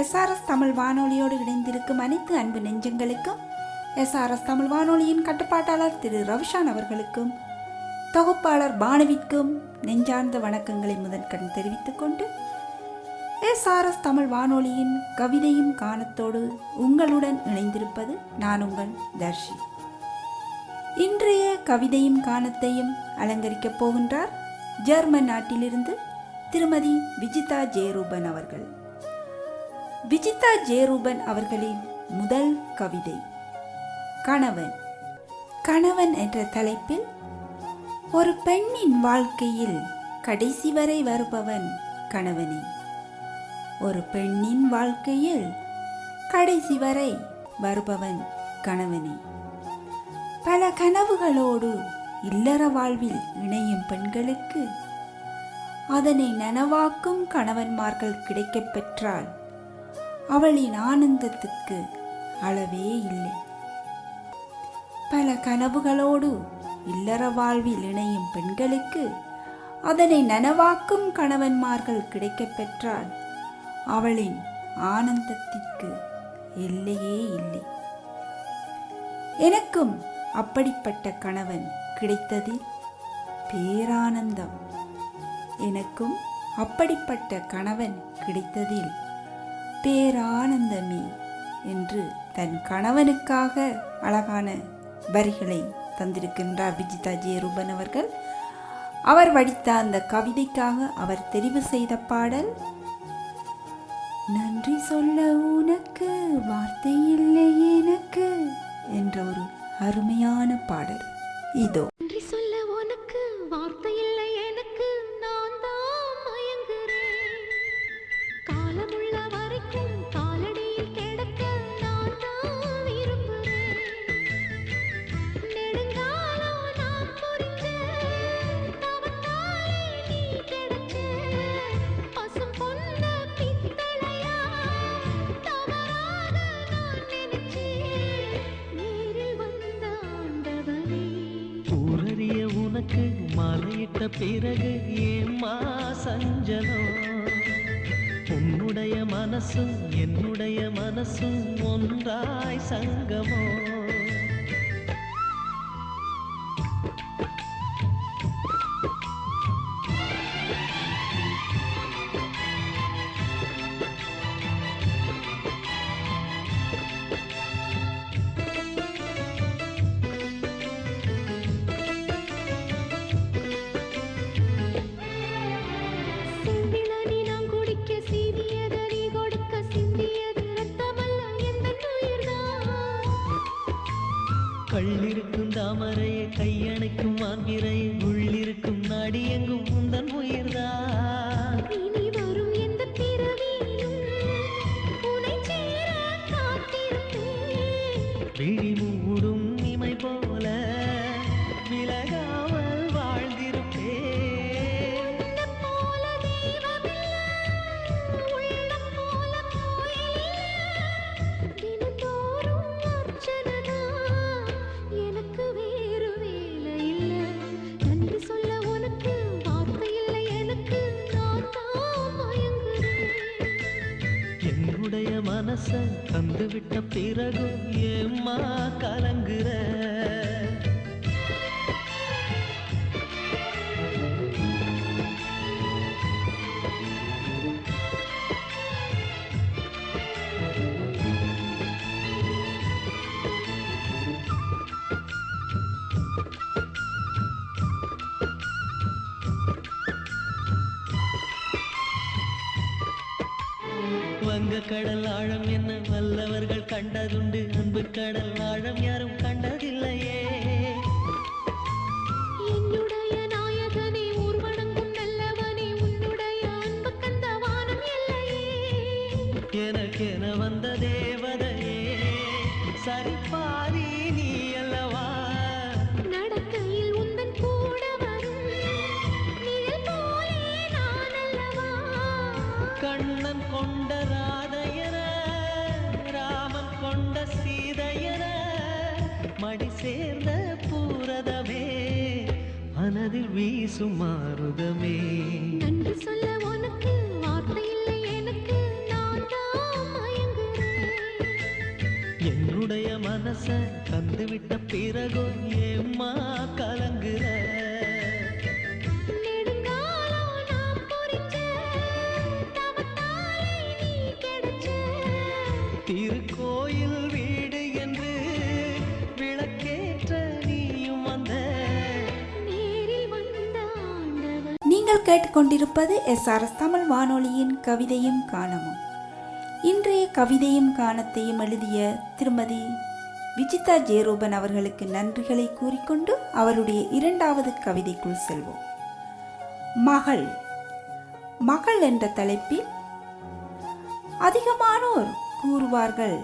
SRS Tamil வானொலியோடு இணைந்திருக்கும் அனைத்து அன்பு நெஞ்சங்களுக்கும், எஸ்ஆர்எஸ் தமிழ் வானொலியின் கட்டுப்பாட்டாளர் திரு ரவிஷான் அவர்களுக்கும், தொகுப்பாளர் பானுவிற்கும் நெஞ்சார்ந்த வணக்கங்களை முதற்கண் தெரிவித்துக் கொண்டு, எஸ்ஆர்எஸ் தமிழ் வானொலியின் கவிதையும் கானத்தோடு உங்களுடன் இணைந்திருப்பது நான் உங்கள் தர்ஷி. இன்றைய கவிதையும் கானத்தையும் அலங்கரிக்கப் போகின்றார் ஜெர்மன் நாட்டிலிருந்து திருமதி விஜிதா ஜெயரூபன் அவர்கள். விஜிதா ஜெயரூபன் அவர்களின் முதல் கவிதை கணவன். கணவன் என்ற தலைப்பில், ஒரு பெண்ணின் வாழ்க்கையில் கடைசி வரை வருபவன் கணவனே. ஒரு பெண்ணின் வாழ்க்கையில் கடைசி வரை வருபவன் கணவனே. பல கனவுகளோடு இல்லற வாழ்வில் இணையும் பெண்களுக்கு அதனை நனவாக்கும் கணவன்மார்கள் கிடைக்கப் பெற்றால் அவளின் ஆனந்தத்துக்கு அளவே இல்லை. பல கனவுகளோடு இல்லற வாழ்வில் இணையும் பெண்களுக்கு அதனை நனவாக்கும் கணவன்மார்கள் கிடைக்கப் பெற்றால் அவளின் ஆனந்தத்திற்கு எல்லையே இல்லை. எனக்கும் அப்படிப்பட்ட கணவன் கிடைத்ததில் பேரானந்தம். எனக்கும் அப்படிப்பட்ட கணவன் கிடைத்ததில் பேரானந்தமே என்று தன் கணவனுக்காக அழகான வரிகளை தந்திருக்கின்றார் விஜிதா ஜெயரூபன் அவர்கள். அவர் வடித்த அந்த கவிதைக்காக அவர் தெரிவு செய்த பாடல், நன்றி சொல்ல உனக்கு வார்த்தை இல்லை எனக்கு என்ற ஒரு அருமையான பாடல். இதோ. நன்றி சொல்ல உனக்கு வார்த்தை இல்லை எனக்கு, நான் தான் மயங்குறேன். காலமுள்ள வரைக்கும் காலடியில் கிடக்க நான் தான் விரும்புறேன். நெடுங்காலம் நான் புரிஞ்ச தவத்தாலே நீ கிடைச்ச பசும் பொன்ன பித்தளையா தவறாக நான் நினைச்சேன். நேரில் வந்த ஆண்டவனே, ஊரறிய உனக்கு மாலையிட்ட பிறகு ஏம்மா சஞ்சலம்? உன்னுடைய மனசும் என்னுடைய மனசும் ஒன்றாய் சங்கமோ? சிந்தினி நான் குடிக்க சீவியது நீ கொடுக்க சிந்தியது ரத்தமல்ல எந்தன் உயிர்தான். கள்ளிருக்கும் தாமரையை கையணைக்கும் மான்பிரையை உள்ளிருக்கும் நாடி எங்கும் உந்தன் உயிர்தான். இனி வரும் எந்த பிறவியிலும் உனை சேர காத்திருப்பேன். விழி மூடும் இமை போல விலகாமல் வாழ்ந்திருப்பேன். உன்னைப் போல தெய்வமில்லை, உள்ளம் போல கோயிலில்லை. தினந்தோறும் அர்ச்சனைதான், எனக்கு வேறு வேலை இல்லை. நன்றி சொல்ல உனக்கு வார்த்தை இல்லை எனக்கு, நான் தான் மயங்குறேன். என்னுடைய மனச தந்துவிட்ட பிறகும் ஏம்மா கலங்குற? வங்க கடல் ஆழம் என்ன வல்லவர்கள் கண்டதுண்டு, அன்பு கடல் ஆழம் யாரும் கண்டதில்லையே. என்னுடைய நாயகனே, ஊர்வணங்கும் நல்லவனே, உன்னுடைய அன்பு கண்ட வானம் எல்லையே. எனக்கென வந்த தேவதையே, சரிபாதி நீ அல்லவா? நடக்கையில் உந்தன் கூட வரும் நிழல் போலே நான் அல்லவா? கண்ணன் கொண்ட ராதையர, ராமன் கொண்ட சீதையர, மடி சேர்ந்த பூரதமே, மனதில் வீசும் மாருதமே. நன்றி சொல்ல உனக்கு வார்த்தை இல்லை எனக்கு, நான் தான் என்னுடைய மனச தந்துவிட்ட பிறகோ ஏம்மா கலங்குற? நெடுங்காலம் நாம் பொறிச்ச தவத்தாலே நீ கிடைச்ச. திருக்கோயில் வீடு என்று விளக்கேற்ற நீயும் வந்த. நேரில் வந்த ஆண்டவன். நீங்கள் கேட்டுக்கொண்டிருப்பது SRS தமிழ் வானொலியின் கவிதையும் காணமும். இன்றைய கவிதையும் காணத்தையும் எழுதிய திருமதி விஜிதா ஜெயரூபன் அவர்களுக்கு நன்றிகளை கூறிக்கொண்டு அவருடைய இரண்டாவது கவிதைக்குள் செல்வோம். மகள். மகள் என்ற தலைப்பில் அதிகமானோர் கூறுவார்கள்,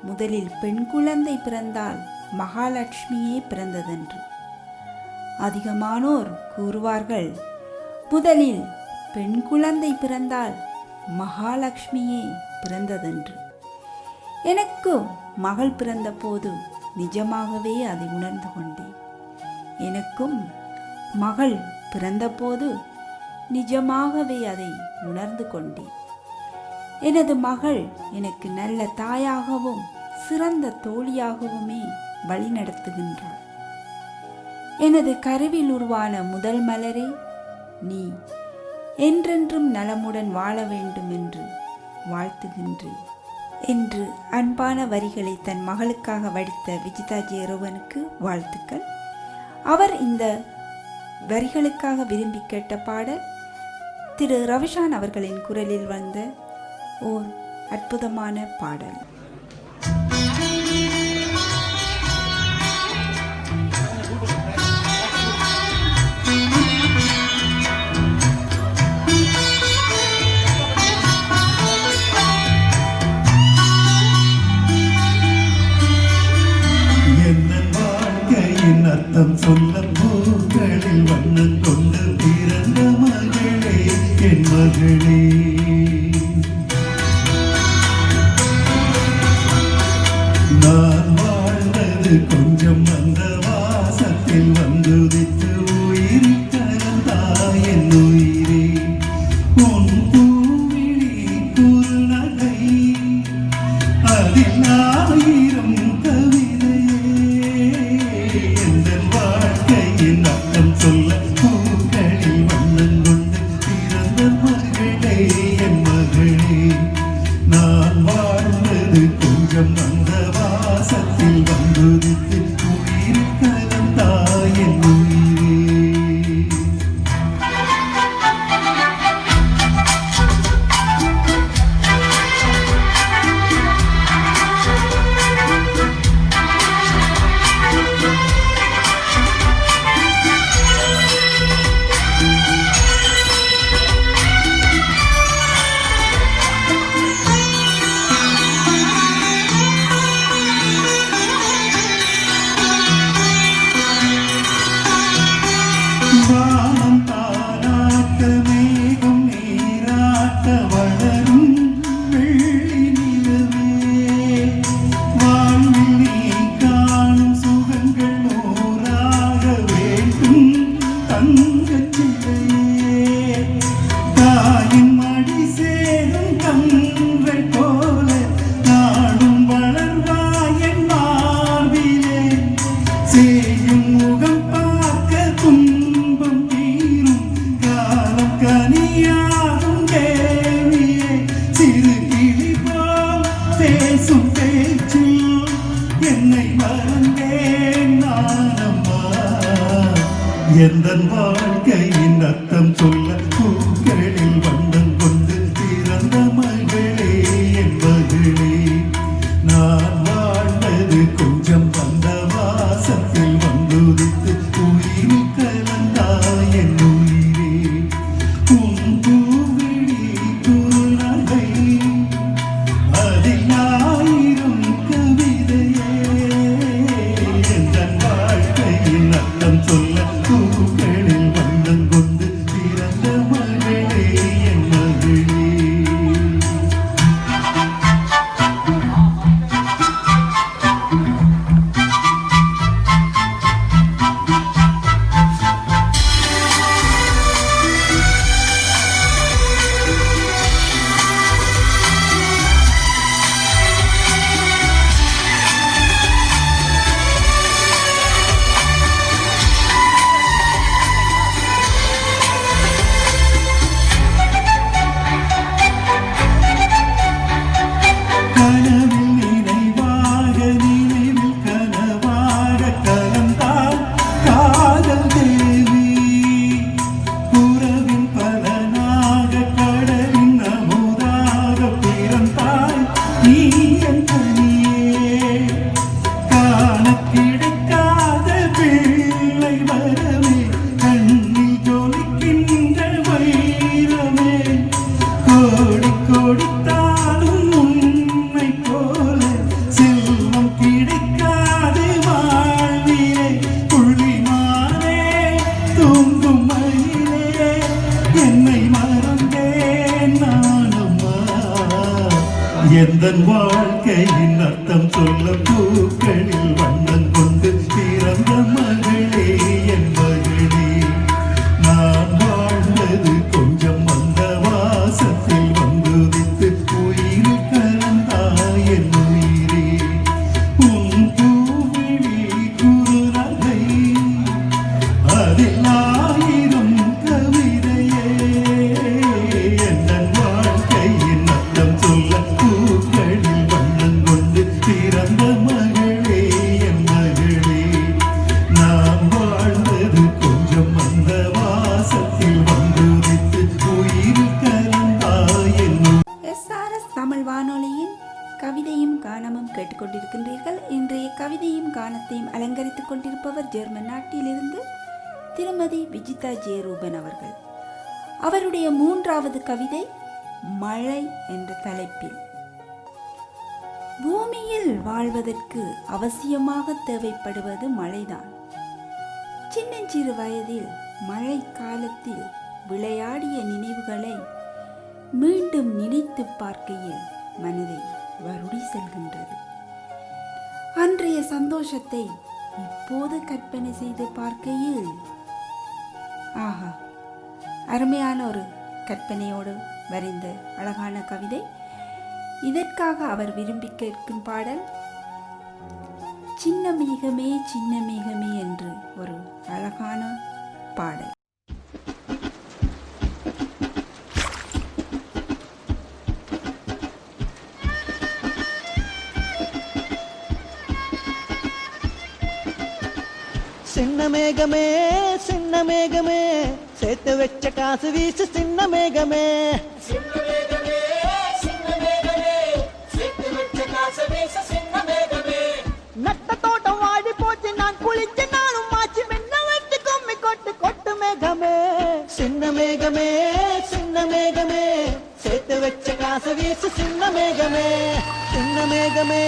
முதலில் பெண் குழந்தை பிறந்தால் மகாலட்சுமியே பிறந்ததென்று. அதிகமானோர் கூறுவார்கள், முதலில் பெண் குழந்தை பிறந்தால் மகாலட்சுமியே பிறந்ததென்று. எனக்கும் மகள் பிறந்த போது நிஜமாகவே அதை உணர்ந்து கொண்டேன். எனக்கும் மகள் பிறந்தபோது நிஜமாகவே அதை உணர்ந்து கொண்டேன். எனது மகள் எனக்கு நல்ல தாயாகவும் சிறந்த தோழியாகவுமே வழிநடத்துகின்றாள். எனது கருவில் உருவான முதல் மலரே, நீ என்றென்றும் நலமுடன் வாழ வேண்டும் என்று வாழ்த்துகின்றேன் என்று அன்பான வரிகளை தன் மகளுக்காக வடித்த விஜிதா ஜெயரூபனுக்கு வாழ்த்துக்கள். அவர் இந்த வரிகளுக்காக விரும்பி கேட்ட பாடல் திரு ரவிஷான் அவர்களின் குரலில் வந்த ஓர் அற்புதமான பாடல். அர்த்தம் சொல்ல பூக்களில் வண்ணம் கொண்டு பிறந்த மகளே, என் மகளே. நான் வாழ்ந்தது கொஞ்சம் அந்த வாசத்தில் வந்துதித்து உயிர் கலந்தாய் என் உயிரே. உன் பூவிழி குறுநகை அதில் ஆயிரம் சொல்ல பூக்களில் வண்ணம் கொண்டு பிறந்த மகளே, என் மகளே. நான் வாழ்ந்தது கொஞ்சம் அந்த வாசத்தில் வந்துதித்து உயிர் கலந்தாய் என் உயிரே. வானம் தாராட்ட மேகம் நீராட்ட வளரும் வெள்ளி நிலவே, வாழ்வில் நீ காணும் சுகங்கள் நூறாக வேண்டும் தங்கச் சிலையே. தாயின் மடி சேரும் கன்றை போல நாடும் வளர்வாய் என் மார்பிலே. செய்யும் முகம் பார்க்க துன்பம் தீரும் காலம் கனியாகும் தேவியே. சிறு கிளி போல் பேசும் பேச்சில் என்னை மறந்தேன் நானம்மா. எந்தன் வாழ்க்கையின் அர்த்தம் சொல்ல பூக்களில் வண்ணம் கொண்டு பிறந்த மகளே, என் மகளே. நான் வாழ்ந்தது கொஞ்சம் வந்த வாசத்தில் வந்துதித்து உயிர் கலந்தாய் என் உயிரே. உன் பூவிழி குறுநகை அதில் ஆயிரம் கவிதையே. எந்தன் வாழ்க்கையின் அர்த்தம் சொல்ல பூக்களில் வண்ணம் கொண்டு பிறந்த எந்தன் வாழ்க்கையின் அர்த்தம் சொல்ல பூக்களில் வண்ணம் கொண்டு பிறந்த மகளே என் மகளே நான் வாழ்ந்தது கொஞ்சம் அந்த வாசத்தில் வந்துதித்து உயிர் கலந்தாய் என் உயிரே உன் பூவிழி குறுநகை அதில் ஆயிரம் கவிதையே எந்தன் வாழ்க்கையின் அர்த்தம் சொல்ல பூக்களில் வண்ணம் கொண்டு பிறந்த மகளே என் மகளே நான் வாழ்ந்தது கொஞ்சம் அந்த வாசத்தில் வந்துதித்து உயிர் கலந்தாய் என் எஸ்ஆர்எஸ் தமிழ் வானொலியின் கவிதையும் கானமும் கேட்டுக்கொண்டிருக்கின்றீர்கள். இன்றைய கவிதையும் கானத்தையும் அலங்கரித்துக் கொண்டிருப்பவர் ஜெர்மன் நாட்டிலிருந்து திருமதி விஜிதா ஜெயரூபன் அவர்கள். அவருடைய 3வது கவிதை மழை என்ற தலைப்பில். பூமியில் வாழ்வதற்கு அவசியமாக தேவைப்படுவது மழைதான். சின்னஞ்சிறு வயதில் மழை காலத்தில் விளையாடிய நினைவுகளை மீண்டும் நினைத்து பார்க்கையில் மனதை வருடி செல்கின்றது. அன்றைய சந்தோஷத்தை இப்போது கற்பனை செய்து பார்க்கையில் ஆஹா, அருமையான ஒரு கற்பனையோடு வரைந்த அழகான கவிதை. இதற்காக அவர் விரும்பி கேட்கும் பாடல் சின்ன மேகமே சின்ன மேகமே என்று ஒரு அழகான பாடல். சின்ன மேகமே சின்ன மேகமே சேர்த்து வச்ச காசு வீசு சின்ன மேகமே நட்ட தோட்டம் வாடி போச்சு நான் குளிச்ச நானும் மாச்சு மென்ன வெட்டி கும்மி கொட்டு கொட்டு மேகமே சின்ன மேகமே சின்ன மேகமே சேர்த்து வச்ச காசு வீசு சின்ன மேகமே சின்ன மேகமே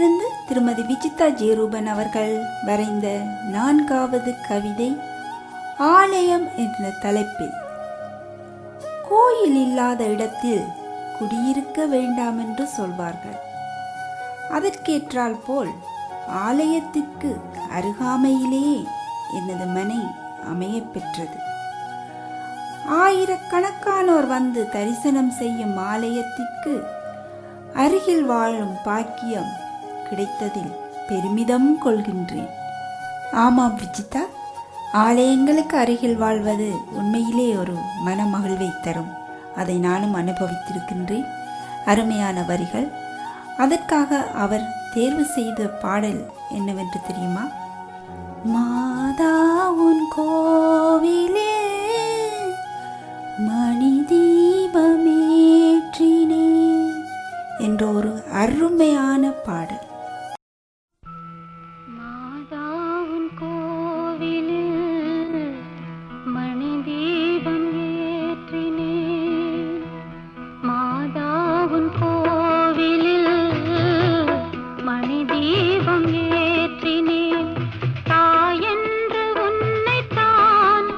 கொழும்பிலிருந்து திருமதி விஜிதா ஜெயரூபன் அவர்கள் வரைந்த 4வது கவிதை ஆலயம் என்ற தலைப்பில். கோயில் இல்லாத இடத்தில் குடியிருக்க வேண்டாம் என்று சொல்வார்கள். அதற்கேற்றால் போல் ஆலயத்திற்கு அருகாமையிலேயே எனது மனை அமையப் பெற்றது. ஆயிரக்கணக்கானோர் வந்து தரிசனம் செய்யும் ஆலயத்திற்கு அருகில் வாழும் பாக்கியம் கிடைத்ததில் பெருமிதம் கொள்கின்றேன். ஆமாம் விஜிதா, ஆலயங்களுக்கு அருகில் வாழ்வது உண்மையிலே ஒரு மனமகிழ்வை தரும். அதை நானும் அனுபவித்திருக்கின்றேன். அருமையான வரிகள். அதற்காக அவர் தேர்வு செய்த பாடல் என்னவென்று தெரியுமா? மாதா உன் கோவிலே மணி தீபமேற்றினே என்ற ஒரு அருமையான பாடல். மாதாவின் கோவிலில் மணி தீபம் ஏற்றினேன். மாதாவின் கோவிலில் மணி தீபம் ஏற்றினேன். தாயென்று உன்னைத்தான்,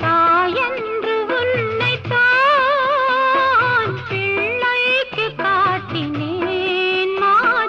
தாயென்று உன்னைத்தான் பிள்ளைக்கு காட்டினேன். மாதா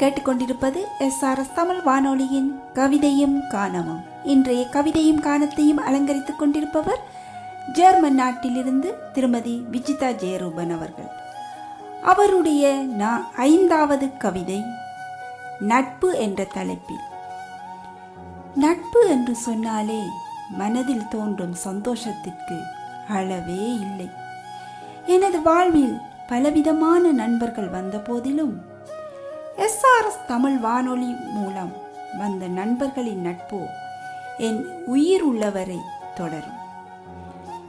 கேட்டுக்கொண்டிருப்பது எஸ்ஆர்எஸ் தமிழ் வானொலியின் கவிதையும் கானமும். இன்றைய கவிதையும் கானத்தையும் அலங்கரித்துக் கொண்டிருப்பவர் ஜெர்மன் நாட்டிலிருந்து திருமதி விஜிதா ஜெயரூபன் அவர்கள். அவருடைய 5வது கவிதை நட்பு என்ற தலைப்பில். நட்பு என்று சொன்னாலே மனதில் தோன்றும் சந்தோஷத்திற்கு அளவே இல்லை. எனது வாழ்வில் பலவிதமான நண்பர்கள் வந்த போதிலும் எஸ்ஆர்எஸ் தமிழ் வானொலி மூலம் வந்த நண்பர்களின் நட்போ என் உயிர் உள்ளவரை தொடரும்.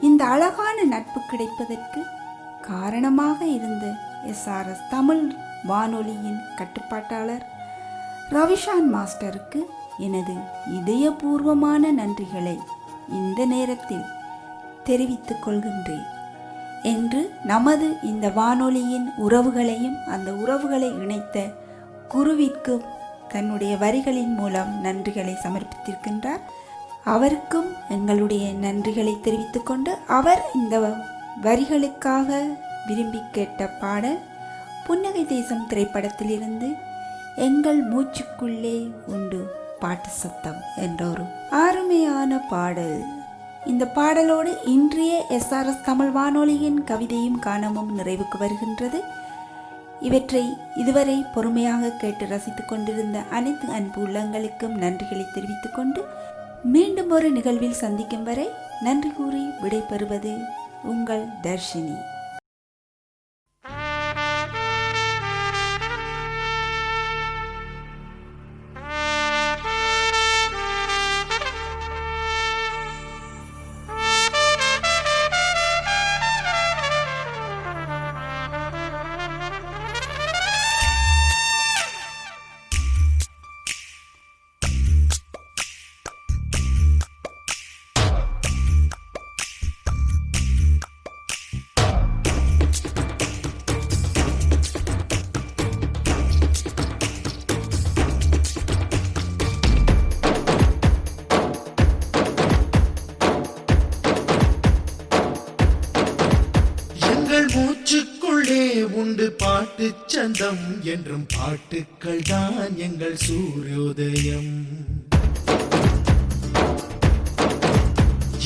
இந்த அழகான நட்பு கிடைப்பதற்கு காரணமாக இருந்த எஸ்ஆர்எஸ் தமிழ் வானொலியின் கட்டுப்பாட்டாளர் ரவிஷான் மாஸ்டருக்கு எனது இதயபூர்வமான நன்றிகளை இந்த நேரத்தில் தெரிவித்துக் கொள்கின்றேன் என்று நமது இந்த வானொலியின் உறவுகளையும் அந்த உறவுகளை இணைத்த குருவிற்கு தன்னுடைய வரிகளின் மூலம் நன்றிகளை சமர்ப்பித்திருக்கின்றார். அவருக்கும் எங்களுடைய நன்றிகளை தெரிவித்துக் கொண்டு அவர் இந்த வரிகளுக்காக விரும்பி கேட்ட பாடல் புன்னகை தேசம் திரைப்படத்திலிருந்து எங்கள் மூச்சுக்குள்ளே உண்டு பாட்டு சத்தம் என்ற ஒரு அருமையான பாடல். இந்த பாடலோடு இன்றைய எஸ்ஆர்எஸ் தமிழ் வானொலியின் கவிதையும் கானமும் நிறைவுக்கு வருகின்றது. இவற்றை இதுவரை பொறுமையாக கேட்டு ரசித்துக் கொண்டிருந்த அனைத்து அன்பு உள்ளங்களுக்கும் நன்றிகளை தெரிவித்துக் கொண்டு மீண்டும் ஒரு நிகழ்வில் சந்திக்கும் வரை நன்றி கூறி விடைபெறுவது உங்கள் தர்ஷினி. மூச்சுக்குள்ளே உண்டு பாட்டு சந்தம் என்றும் பாட்டுக்கள் தான் எங்கள் சூரியோதயம்.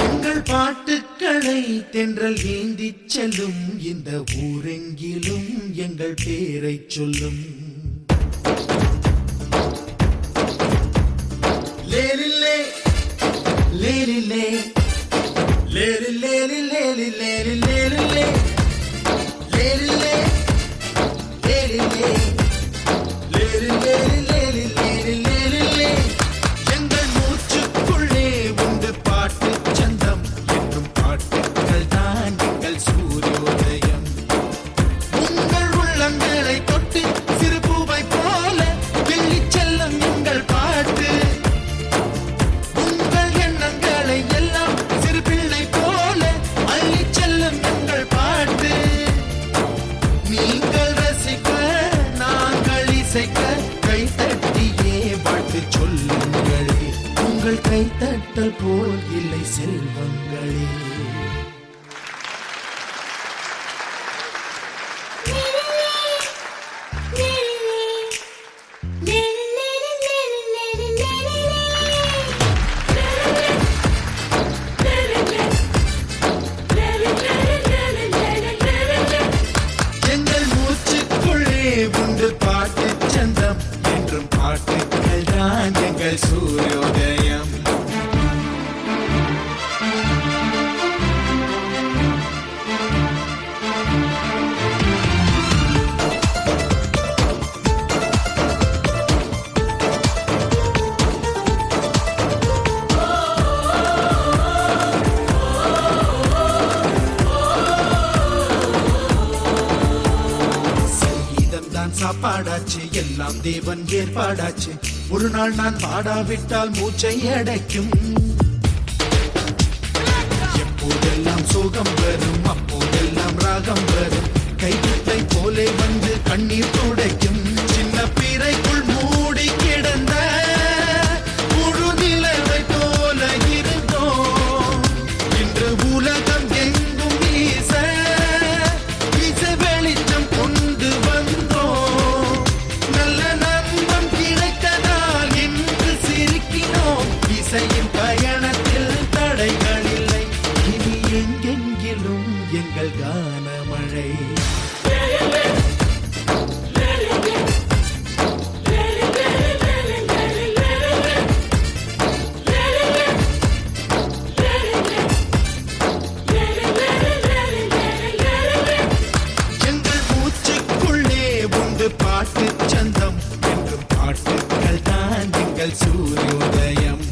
எங்கள் பாட்டுக்களை தென்றல் ஏந்தி செல்லும் இந்த ஊரெங்கிலும் எங்கள் பேரை சொல்லும். லேலில்லே லேலில்லே லேலில்லே லேலில்லே லேலில்லே எங்கள் மூச்சுக்குள்ளே உண்டு பாட்டு சந்தம் என்றும் பாட்டுக்கள் தான் எங்கள் சூரியோதயம். உங்கள் உள்ளங்களை தொட்டு சிறு பூவை போல வெள்ளி செல்லும் எங்கள் பாட்டு. உங்கள் எண்ணங்களை எல்லாம் சிறு பிள்ளை போல அள்ளி செல்லும் எங்கள் பாட்டு. நீங்கள் ரசிக்க நாங்கள் இசைக்க கைத்தட்டியே வாழ்த்து சொல்லுங்களே. உங்கள் கைத்தட்டல் போல் இல்லை செல்வங்களே. எங்கள் மூச்சுக்குள்ளே உண்டு பாட்டு சந்தம் என்றும் பாட்டுக்கள் தான் எங்கள் சூரியோதயம். சாப்பாடாச்சு எல்லாம் தேவன் ஏற்பாடாச்சு. ஒரு நாள் நான் பாடாவிட்டால் மூச்சை அடைக்கும். எப்போதெல்லாம் சோகம் வரும் அப்போதெல்லாம் ராகம் வரும். கைவிட்டை போலே வந்து கண்ணீர் துடைக்கும். சின்ன பிறைக்குள் மூடி கிடந்த முழு நிலவை போல இருந்தோம். இன்று உலகம் எங்கும் வீச வெளிச்சம் கொண்டு வந்தோம். நல்ல நண்ப மழை. எங்கள் மூச்சுக்குள்ளே உண்டு பாட்டு சந்தம் என்றும் பாட்டுக்கள் தான் எங்கள் சூரியோதயம்.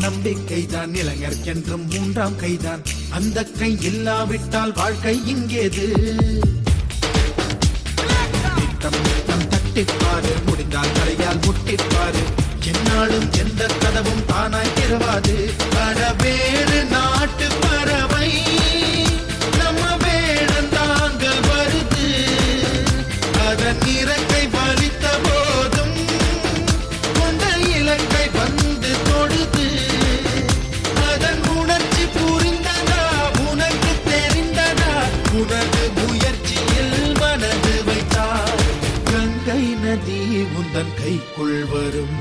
நம்பிக்கைதான் இளைஞர்க்கென்றும் மூன்றாம் கைதான். அந்த கை இல்லாவிட்டால் வாழ்க்கை இங்கேது. நித்தம் நித்தம் தட்டிப்பாரு, முடிந்தால் கரையால் முட்டிப்பாரு. என்னாலும் எந்த கதவும் தானாய் திறவாது. வேறு நாட்டு பறவை நம்ம வேடந்தாங்க வருது. அதன் இறக்கை வலித்த போதும் கொண்ட இலக்கை வந்து தொடுது. அதன் உணர்ச்சி புரிந்ததா உனக்கு தெரிந்ததா? உனது முயற்சியில் மனது வைத்தார். கங்கை நதி உந்தன் கைக்குள் வரும்.